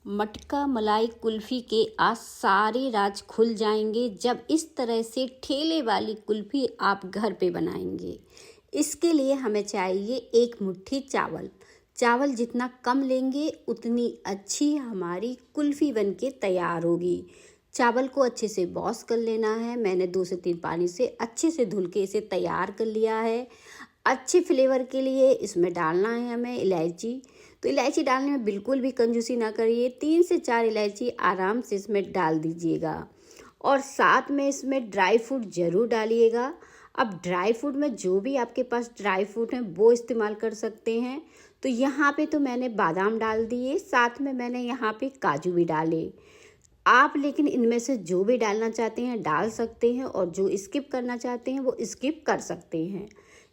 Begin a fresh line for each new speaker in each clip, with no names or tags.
मटका मलाई कुल्फ़ी के आज सारे राज खुल जाएंगे जब इस तरह से ठेले वाली कुल्फ़ी आप घर पे बनाएंगे। इसके लिए हमें चाहिए एक मुट्ठी चावल। चावल जितना कम लेंगे उतनी अच्छी हमारी कुल्फ़ी बनके तैयार होगी। चावल को अच्छे से वॉश कर लेना है। मैंने 2 से 3 पानी से अच्छे से धुल के इसे तैयार कर लिया है। अच्छे फ्लेवर के लिए इसमें डालना है हमें इलायची। तो इलायची डालने में बिल्कुल भी कंजूसी ना करिए। 3 से 4 इलायची आराम से इसमें डाल दीजिएगा और साथ में इसमें ड्राई फ्रूट ज़रूर डालिएगा। अब ड्राई फ्रूट में जो भी आपके पास ड्राई फ्रूट हैं वो इस्तेमाल कर सकते हैं। तो यहाँ पे तो मैंने बादाम डाल दिए, साथ में मैंने यहाँ पे काजू भी डाले। आप लेकिन इनमें से जो भी डालना चाहते हैं डाल सकते हैं और जो स्किप करना चाहते हैं वो स्किप कर सकते हैं।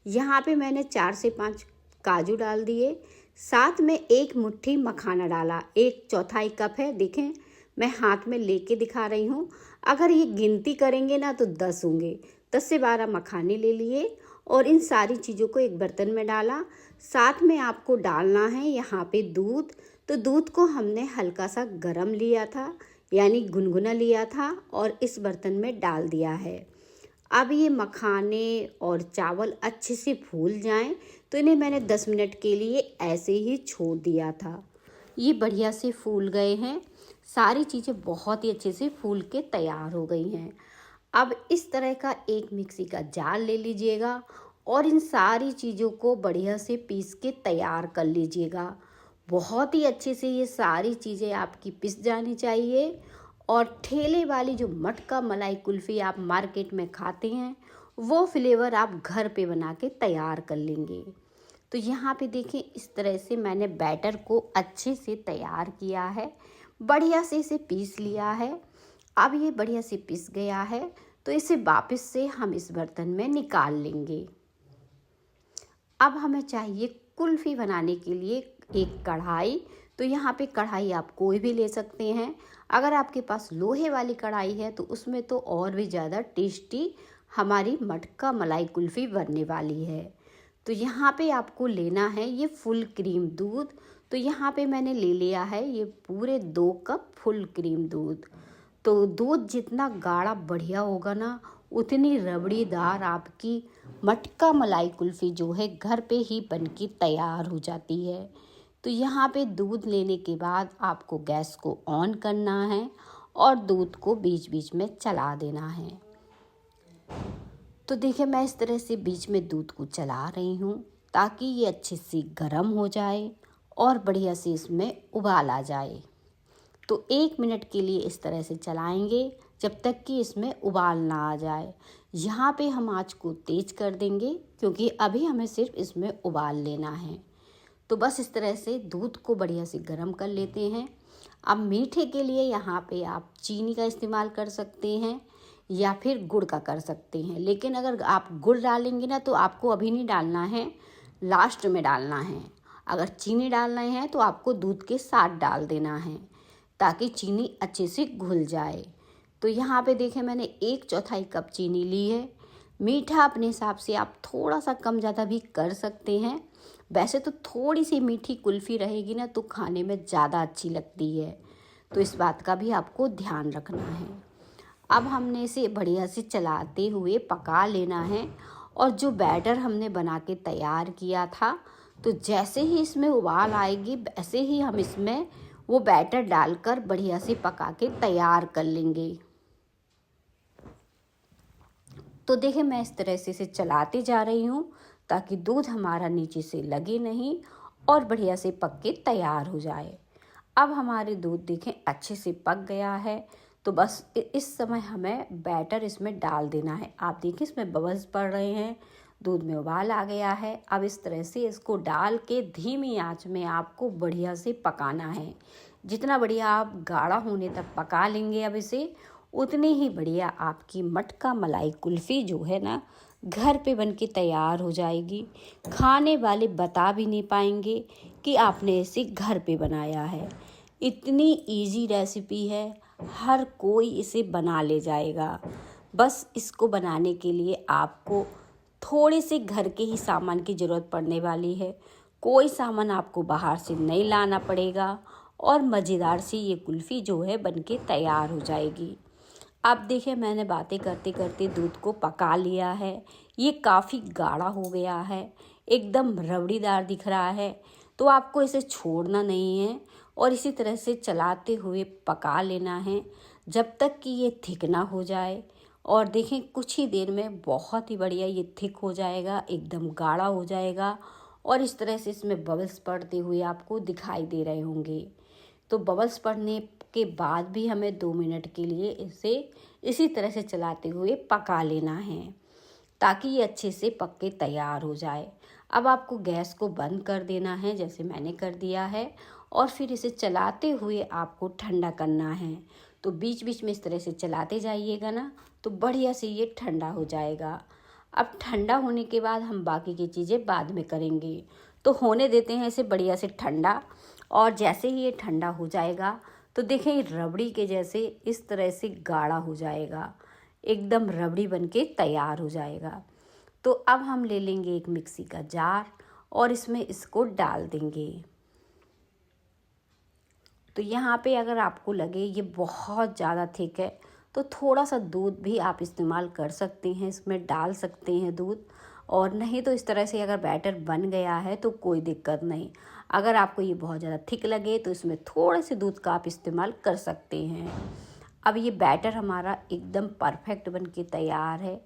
यहाँ पे मैंने 4 से 5 काजू डाल दिए, साथ में 1 मुट्ठी मखाना डाला। 1/4 कप है, देखें मैं हाथ में लेके दिखा रही हूँ। अगर ये गिनती करेंगे ना तो 10 होंगे। 10 से 12 मखाने ले लिए और इन सारी चीज़ों को एक बर्तन में डाला। साथ में आपको डालना है यहाँ पे दूध। तो दूध को हमने हल्का सा गरम लिया था, यानी गुनगुना लिया था और इस बर्तन में डाल दिया है। अब ये मखाने और चावल अच्छे से फूल जाएं तो इन्हें मैंने 10 मिनट के लिए ऐसे ही छोड़ दिया था। ये बढ़िया से फूल गए हैं, सारी चीज़ें बहुत ही अच्छे से फूल के तैयार हो गई हैं। अब इस तरह का एक मिक्सी का जार ले लीजिएगा और इन सारी चीज़ों को बढ़िया से पीस के तैयार कर लीजिएगा। बहुत ही अच्छे से ये सारी चीज़ें आपकी पिस जानी चाहिए और ठेले वाली जो मटका मलाई कुल्फ़ी आप मार्केट में खाते हैं वो फ्लेवर आप घर पे बना के तैयार कर लेंगे। तो यहाँ पे देखें इस तरह से मैंने बैटर को अच्छे से तैयार किया है, बढ़िया से इसे पीस लिया है। अब ये बढ़िया से पिस गया है तो इसे वापस से हम इस बर्तन में निकाल लेंगे। अब हमें चाहिए कुल्फ़ी बनाने के लिए एक कढ़ाई। तो यहाँ पे कढ़ाई आप कोई भी ले सकते हैं। अगर आपके पास लोहे वाली कढ़ाई है तो उसमें तो और भी ज़्यादा टेस्टी हमारी मटका मलाई कुल्फ़ी बनने वाली है। तो यहाँ पे आपको लेना है ये फुल क्रीम दूध। तो यहाँ पे मैंने ले लिया है ये पूरे 2 कप फुल क्रीम दूध। तो दूध जितना गाढ़ा बढ़िया होगा ना उतनी रबड़ीदार आपकी मटका मलाई कुल्फ़ी जो है घर पे ही बनके तैयार हो जाती है। तो यहाँ पे दूध लेने के बाद आपको गैस को ऑन करना है और दूध को बीच बीच में चला देना है। तो देखिए मैं इस तरह से बीच में दूध को चला रही हूँ ताकि ये अच्छे से गर्म हो जाए और बढ़िया से इसमें उबाल आ जाए। तो 1 मिनट के लिए इस तरह से चलाएंगे जब तक कि इसमें उबाल ना आ जाए। यहाँ पे हम आँच को तेज़ कर देंगे क्योंकि अभी हमें सिर्फ इसमें उबाल लेना है। तो बस इस तरह से दूध को बढ़िया से गर्म कर लेते हैं। अब मीठे के लिए यहाँ पे आप चीनी का इस्तेमाल कर सकते हैं या फिर गुड़ का कर सकते हैं, लेकिन अगर आप गुड़ डालेंगे ना तो आपको अभी नहीं डालना है, लास्ट में डालना है। अगर चीनी डालना है तो आपको दूध के साथ डाल देना है ताकि चीनी अच्छे से घुल जाए। तो यहाँ पे देखें मैंने 1/4 कप चीनी ली है। मीठा अपने हिसाब से आप थोड़ा सा कम ज़्यादा भी कर सकते हैं। वैसे तो थोड़ी सी मीठी कुल्फ़ी रहेगी ना तो खाने में ज़्यादा अच्छी लगती है, तो इस बात का भी आपको ध्यान रखना है। अब हमने इसे बढ़िया से चलाते हुए पका लेना है और जो बैटर हमने बना के तैयार किया था तो जैसे ही इसमें उबाल आएगी वैसे ही हम इसमें वो बैटर डालकर बढ़िया से पका के तैयार कर लेंगे। तो देखिए मैं इस तरह से इसे चलाते जा रही हूँ ताकि दूध हमारा नीचे से लगे नहीं और बढ़िया से पक के तैयार हो जाए। अब हमारे दूध देखें अच्छे से पक गया है। तो बस इस समय हमें बैटर इसमें डाल देना है। आप देखें इसमें बबल्स पड़ रहे हैं, दूध में उबाल आ गया है। अब इस तरह से इसको डाल के धीमी आंच में आपको बढ़िया से पकाना है। जितना बढ़िया आप गाढ़ा होने तक पका लेंगे अब इसे, उतनी ही बढ़िया आपकी मटका मलाई कुल्फ़ी जो है ना घर पे बनके तैयार हो जाएगी। खाने वाले बता भी नहीं पाएंगे कि आपने इसे घर पे बनाया है। इतनी इजी रेसिपी है, हर कोई इसे बना ले जाएगा। बस इसको बनाने के लिए आपको थोड़े से घर के ही सामान की ज़रूरत पड़ने वाली है। कोई सामान आपको बाहर से नहीं लाना पड़ेगा और मज़ेदार सी ये कुल्फ़ी जो है बनके तैयार हो जाएगी। अब देखिए मैंने बातें करते करते दूध को पका लिया है। ये काफ़ी गाढ़ा हो गया है, एकदम रबड़ीदार दिख रहा है। तो आपको इसे छोड़ना नहीं है और इसी तरह से चलाते हुए पका लेना है जब तक कि ये थिक ना हो जाए। और देखें कुछ ही देर में बहुत ही बढ़िया ये थिक हो जाएगा, एकदम गाढ़ा हो जाएगा और इस तरह से इसमें बबल्स पड़ते हुए आपको दिखाई दे रहे होंगे। तो बबल्स पड़ने के बाद भी हमें 2 मिनट के लिए इसे इसी तरह से चलाते हुए पका लेना है ताकि ये अच्छे से पक के तैयार हो जाए। अब आपको गैस को बंद कर देना है जैसे मैंने कर दिया है और फिर इसे चलाते हुए आपको ठंडा करना है। तो बीच बीच में इस तरह से चलाते जाइएगा ना तो बढ़िया से ये ठंडा हो जाएगा। अब ठंडा होने के बाद हम बाकी की चीज़ें बाद में करेंगे। तो होने देते हैं इसे बढ़िया से ठंडा और जैसे ही ये ठंडा हो जाएगा तो देखें रबड़ी के जैसे इस तरह से गाढ़ा हो जाएगा, एकदम रबड़ी बनके तैयार हो जाएगा। तो अब हम ले लेंगे एक मिक्सी का जार और इसमें इसको डाल देंगे। तो यहाँ पे अगर आपको लगे ये बहुत ज़्यादा थिक है तो थोड़ा सा दूध भी आप इस्तेमाल कर सकते हैं, इसमें डाल सकते हैं दूध। और नहीं तो इस तरह से अगर बैटर बन गया है तो कोई दिक्कत नहीं। अगर आपको ये बहुत ज़्यादा थिक लगे तो इसमें थोड़े से दूध का आप इस्तेमाल कर सकते हैं। अब ये बैटर हमारा एकदम परफेक्ट बन के तैयार है।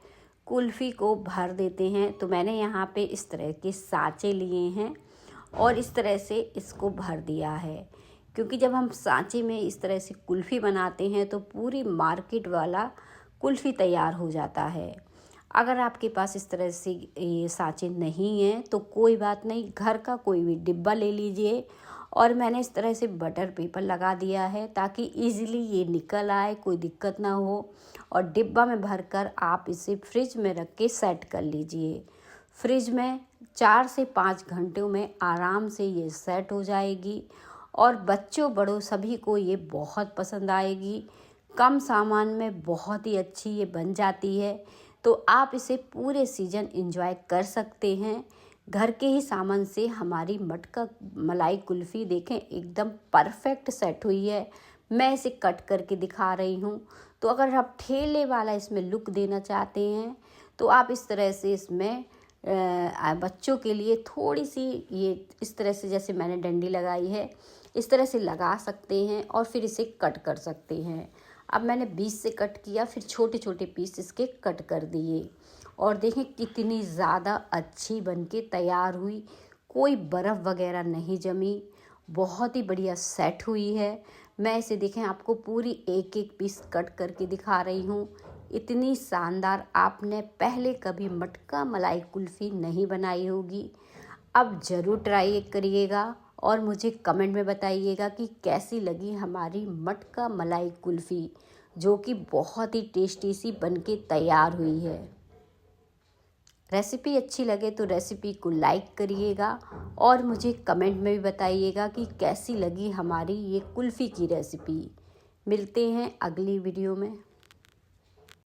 कुल्फ़ी को भर देते हैं। तो मैंने यहाँ पे इस तरह के सांचे लिए हैं और इस तरह से इसको भर दिया है, क्योंकि जब हम सांचे में इस तरह से कुल्फ़ी बनाते हैं तो पूरी मार्केट वाला कुल्फ़ी तैयार हो जाता है। अगर आपके पास इस तरह से ये सांचे नहीं हैं तो कोई बात नहीं, घर का कोई भी डिब्बा ले लीजिए और मैंने इस तरह से बटर पेपर लगा दिया है ताकि इजीली ये निकल आए, कोई दिक्कत ना हो। और डिब्बा में भरकर आप इसे फ्रिज में रख के सेट कर लीजिए। फ्रिज में 4 से 5 घंटों में आराम से ये सेट हो जाएगी और बच्चों बड़ों सभी को ये बहुत पसंद आएगी। कम सामान में बहुत ही अच्छी ये बन जाती है। तो आप इसे पूरे सीजन एंजॉय कर सकते हैं। घर के ही सामान से हमारी मटका मलाई कुल्फ़ी देखें एकदम परफेक्ट सेट हुई है। मैं इसे कट करके दिखा रही हूँ। तो अगर आप ठेले वाला इसमें लुक देना चाहते हैं तो आप इस तरह से इसमें बच्चों के लिए थोड़ी सी ये इस तरह से जैसे मैंने डंडी लगाई है इस तरह से लगा सकते हैं और फिर इसे कट कर सकते हैं। अब मैंने बीच से कट किया, फिर छोटे छोटे पीस इसके कट कर दिए और देखें कितनी ज़्यादा अच्छी बनके तैयार हुई। कोई बर्फ़ वगैरह नहीं जमी, बहुत ही बढ़िया सेट हुई है। मैं इसे देखें आपको पूरी एक एक पीस कट करके दिखा रही हूँ। इतनी शानदार आपने पहले कभी मटका मलाई कुल्फ़ी नहीं बनाई होगी। अब ज़रूर ट्राई करिएगा और मुझे कमेंट में बताइएगा कि कैसी लगी हमारी मटका मलाई कुल्फ़ी, जो कि बहुत ही टेस्टी सी बनके तैयार हुई है। रेसिपी अच्छी लगे तो रेसिपी को लाइक करिएगा और मुझे कमेंट में भी बताइएगा कि कैसी लगी हमारी ये कुल्फ़ी की रेसिपी। मिलते हैं अगली वीडियो में।